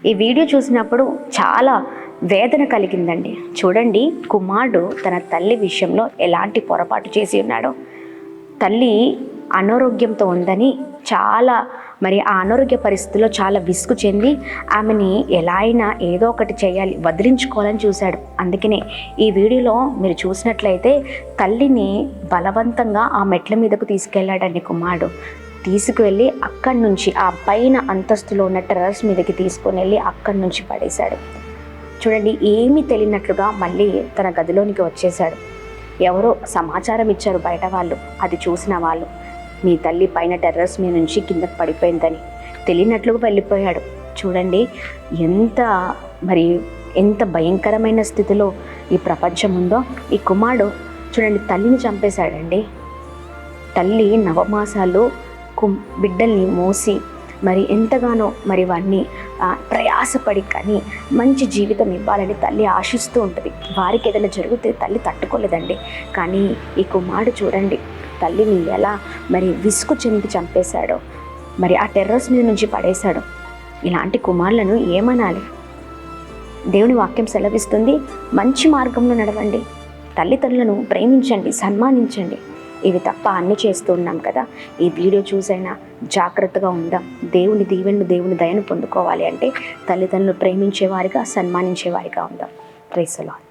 ఈ వీడియో చూసినప్పుడు చాలా వేదన కలిగిందండి. చూడండి, కుమారుడు తన తల్లి విషయంలో ఎలాంటి పొరపాటు చేసి ఉన్నాడో. తల్లి అనారోగ్యంతో ఉందని చాలా ఆ అనారోగ్య పరిస్థితుల్లో చాలా విసుగు చెంది ఆమెని ఎలా అయినా ఏదో ఒకటి చేయాలి, వదిలించుకోవాలని చూశాడు. అందుకనే ఈ వీడియోలో మీరు చూసినట్లయితే తల్లిని బలవంతంగా ఆ మెట్ల మీదకు తీసుకెళ్ళాడండి కుమారుడు. తీసుకువెళ్ళి అక్కడి నుంచి ఆ పైన అంతస్తులో ఉన్న టెర్రస్ మీదకి తీసుకొని వెళ్ళి అక్కడి నుంచి పడేశాడు. చూడండి, ఏమీ తెలియనట్లుగా మళ్ళీ తన గదిలోనికి వచ్చేశాడు. ఎవరో సమాచారం ఇచ్చారు బయట వాళ్ళు. అది చూసిన వాళ్ళు, మీ తల్లి పైన టెర్రస్ మీద నుంచి కిందకు పడిపోయిందని తెలియనట్లుగా వెళ్ళిపోయాడు. చూడండి, ఎంత భయంకరమైన స్థితిలో ఈ ప్రపంచం ఉందో. ఈ కుమారుడు చూడండి తల్లిని చంపేశాడండి. తల్లి నవమాసాలు బిడ్డల్ని మోసి ఎంతగానో వారిని ప్రయాసపడి కానీ మంచి జీవితం ఇవ్వాలని తల్లి ఆశిస్తూ ఉంటుంది. వారికి ఏదైనా జరిగితే తల్లి తట్టుకోలేదండి. కానీ ఈ కుమారుడు చూడండి తల్లిని ఎలా విసుగు చెంది చంపేశాడో, ఆ టెర్రస్ మీద నుంచి పడేశాడు. ఇలాంటి కుమారులను ఏమనాలి? దేవుని వాక్యం సెలవిస్తుంది, మంచి మార్గంలో నడవండి, తల్లిదండ్రులను ప్రేమించండి, సన్మానించండి. ఇవి తప్ప అన్నీ చేస్తూ ఉన్నాం కదా. ఈ వీడియో చూసైనా జాగ్రత్తగా ఉందాం. దేవుని దీవెనలు, దేవుని దయను పొందుకోవాలి అంటే తల్లిదండ్రులు ప్రేమించేవారిగా, సన్మానించేవారిగా ఉందాం. Praise the lord.